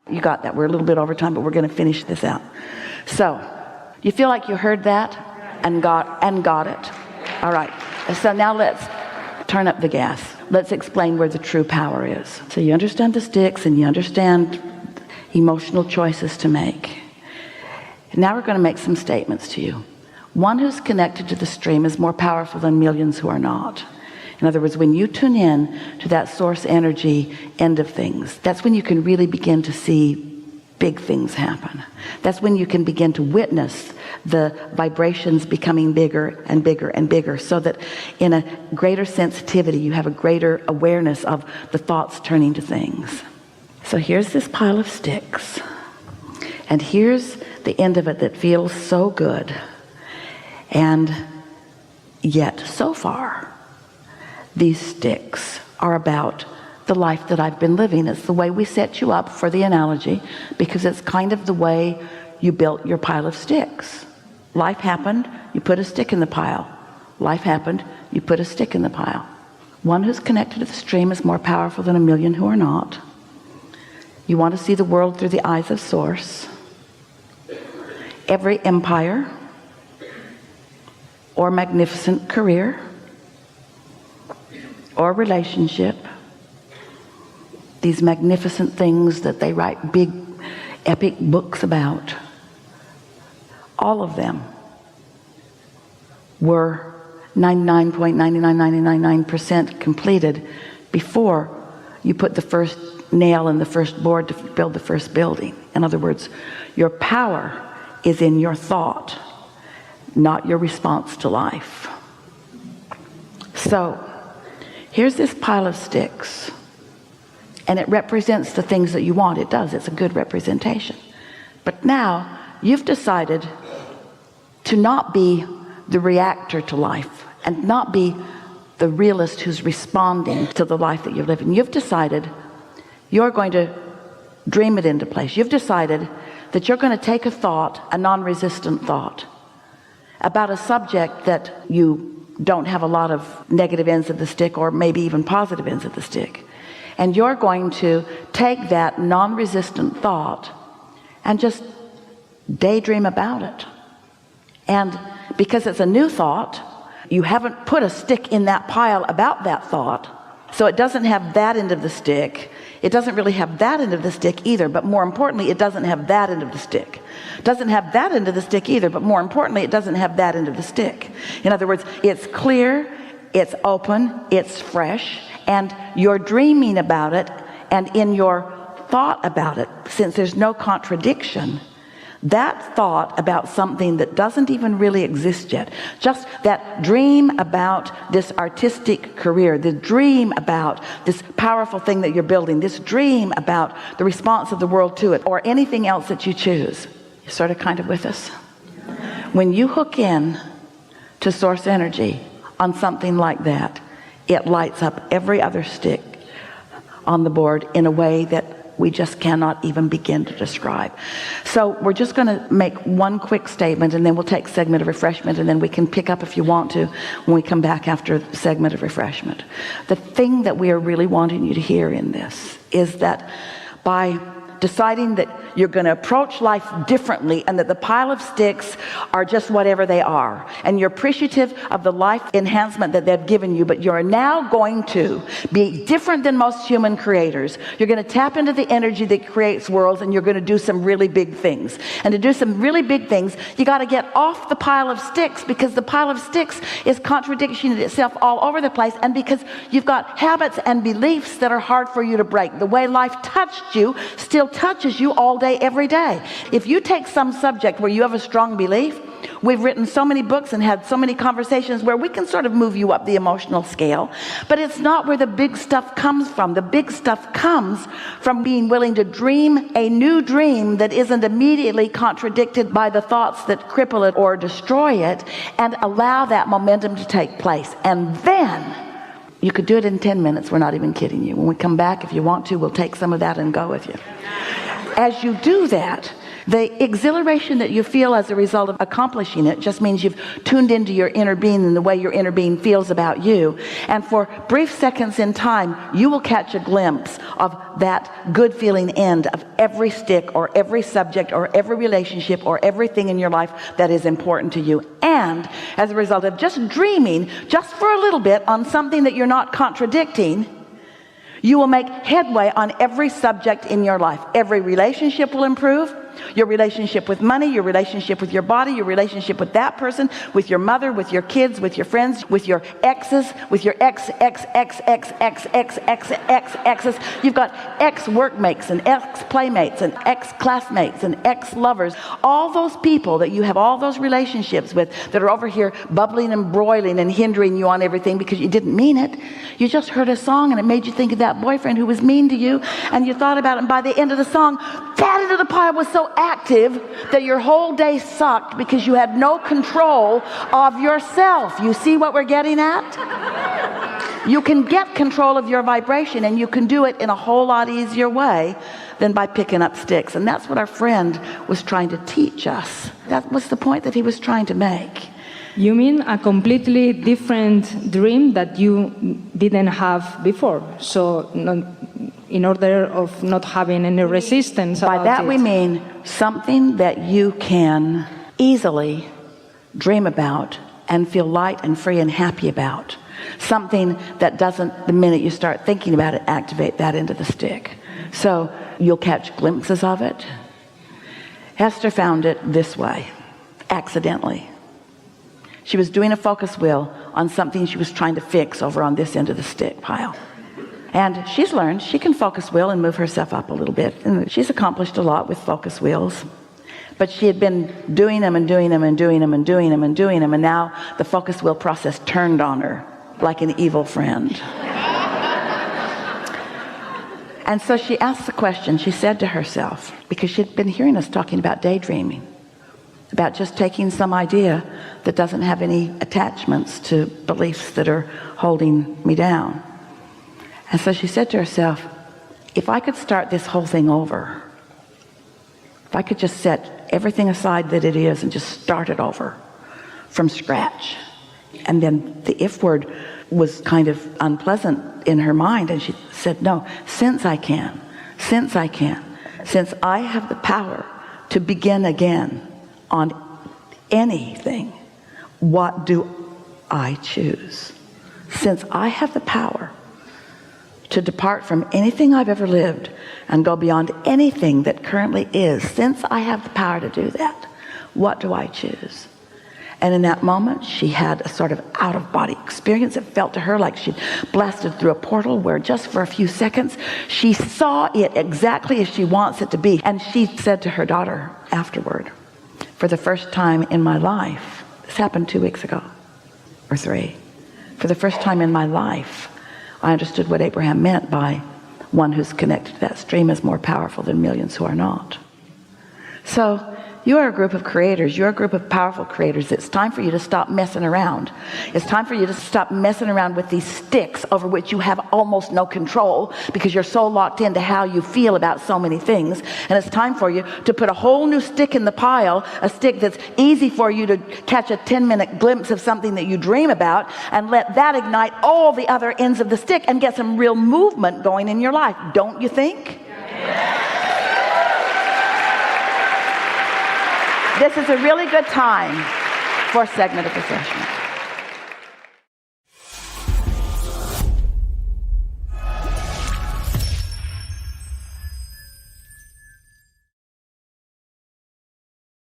You got that? We're a little bit over time, but we're going to finish this out. So, you feel like you heard that and got it? All right. So now let's turn up the gas. Let's explain where the true power is. So you understand the sticks and you understand emotional choices to make. Now we're going to make some statements to you. One who's connected to the stream is more powerful than millions who are not. In other words, when you tune in to that source energy end of things, that's when you can really begin to see big things happen. That's when you can begin to witness the vibrations becoming bigger and bigger and bigger, so that in a greater sensitivity, you have a greater awareness of the thoughts turning to things. So here's this pile of sticks, and here's the end of it that feels so good. And yet, so far, these sticks are about the life that I've been living. It's the way we set you up for the analogy, because it's kind of the way you built your pile of sticks. Life happened, you put a stick in the pile. Life happened, you put a stick in the pile. One who's connected to the stream is more powerful than a million who are not. You want to see the world through the eyes of source. Every empire or magnificent career or relationship, these magnificent things that they write big epic books about, all of them were 99.99999% completed before you put the first nail in the first board to build the first building. In other words, your power is in your thought, not your response to life. So here's this pile of sticks, and it represents the things that you want. It does. It's a good representation. But now you've decided to not be the reactor to life and not be the realist who's responding to the life that you're living. You've decided you're going to dream it into place. You've decided that you're going to take a thought, a non-resistant thought, about a subject that you don't have a lot of negative ends of the stick, or maybe even positive ends of the stick. And you're going to take that non-resistant thought and just daydream about it. And because it's a new thought, you haven't put a stick in that pile about that thought, so it doesn't have that end of the stick. It doesn't really have that end of the stick either, but more importantly, it doesn't have that end of the stick. It doesn't have that end of the stick either, but more importantly, it doesn't have that end of the stick. In other words, it's clear, it's open, it's fresh, and you're dreaming about it, and in your thought about it, since there's no contradiction, that thought about something that doesn't even really exist yet, just that dream about this artistic career, the dream about this powerful thing that you're building, this dream about the response of the world to it, or anything else that you choose. You sort of kind of with us? When you hook in to source energy on something like that, it lights up every other stick on the board in a way that we just cannot even begin to describe. So we're just going to make one quick statement, and then we'll take a segment of refreshment, and then we can pick up if you want to when we come back after the segment of refreshment. The thing that we are really wanting you to hear in this is that by deciding that you're going to approach life differently, and that the pile of sticks are just whatever they are, and you're appreciative of the life enhancement that they've given you, but you're now going to be different than most human creators. You're going to tap into the energy that creates worlds, and you're going to do some really big things. And to do some really big things, you got to get off the pile of sticks, because the pile of sticks is contradiction itself all over the place, and because you've got habits and beliefs that are hard for you to break. The way life touched you still touches you all day, every day. If you take some subject where you have a strong belief, we've written so many books and had so many conversations where we can sort of move you up the emotional scale, but it's not where the big stuff comes from. The big stuff comes from being willing to dream a new dream that isn't immediately contradicted by the thoughts that cripple it or destroy it, and allow that momentum to take place. And then you could do it in 10 minutes. We're not even kidding you. When we come back, if you want to, we'll take some of that and go with you. As you do that, The exhilaration that you feel as a result of accomplishing it just means you've tuned into your inner being and the way your inner being feels about you. And for brief seconds in time, you will catch a glimpse of that good feeling end of every stick or every subject or every relationship or everything in your life that is important to you. And as a result of just dreaming, just for a little bit, on something that you're not contradicting, you will make headway on every subject in your life. Every relationship will improve. Your relationship with money, your relationship with your body, your relationship with that person, with your mother, with your kids, with your friends, with your exes, with your exes. You've got ex-workmates and ex-playmates and ex-classmates and ex-lovers. All those people that you have all those relationships with that are over here bubbling and broiling and hindering you on everything because you didn't mean it. You just heard a song and it made you think of that boyfriend who was mean to you, and you thought about it, and by the end of the song, that end of the pile was so active that your whole day sucked because you had no control of yourself. You see what we're getting at? You can get control of your vibration, and you can do it in a whole lot easier way than by picking up sticks. And that's what our friend was trying to teach us. That was the point that he was trying to make. You mean a completely different dream that you didn't have before? So in order of not having any resistance about it. By that we mean something that you can easily dream about and feel light and free and happy about. Something that doesn't, the minute you start thinking about it, activate that into the stick. So you'll catch glimpses of it. Esther found it this way, accidentally. She was doing a focus wheel on something she was trying to fix over on this end of the stick pile. And she's learned she can focus wheel and move herself up a little bit. And she's accomplished a lot with focus wheels. But she had been doing them and doing them and doing them and doing them and doing them. And now the focus wheel process turned on her like an evil friend. And so she asked the question, she said to herself, because she'd been hearing us talking about daydreaming, about just taking some idea that doesn't have any attachments to beliefs that are holding me down. And so she said to herself, if I could start this whole thing over, if I could just set everything aside that it is and just start it over from scratch. And then the if word was kind of unpleasant in her mind, and she said, no, since I have the power to begin again on anything, what do I choose? Since I have the power to depart from anything I've ever lived and go beyond anything that currently is, since I have the power to do that, what do I choose? And in that moment, she had a sort of out-of-body experience. It felt to her like she'd blasted through a portal where just for a few seconds, she saw it exactly as she wants it to be. And she said to her daughter afterward, for the first time in my life, this happened 2 weeks ago, or 3. For the first time in my life, I understood what Abraham meant by one who's connected to that stream is more powerful than millions who are not. So you are a group of creators. You're a group of powerful creators. It's time for you to stop messing around. It's time for you to stop messing around with these sticks over which you have almost no control because you're so locked into how you feel about so many things. And it's time for you to put a whole new stick in the pile, a stick that's easy for you to catch a 10-minute glimpse of something that you dream about, and let that ignite all the other ends of the stick and get some real movement going in your life. Don't you think? This is a really good time for a segment of refreshment.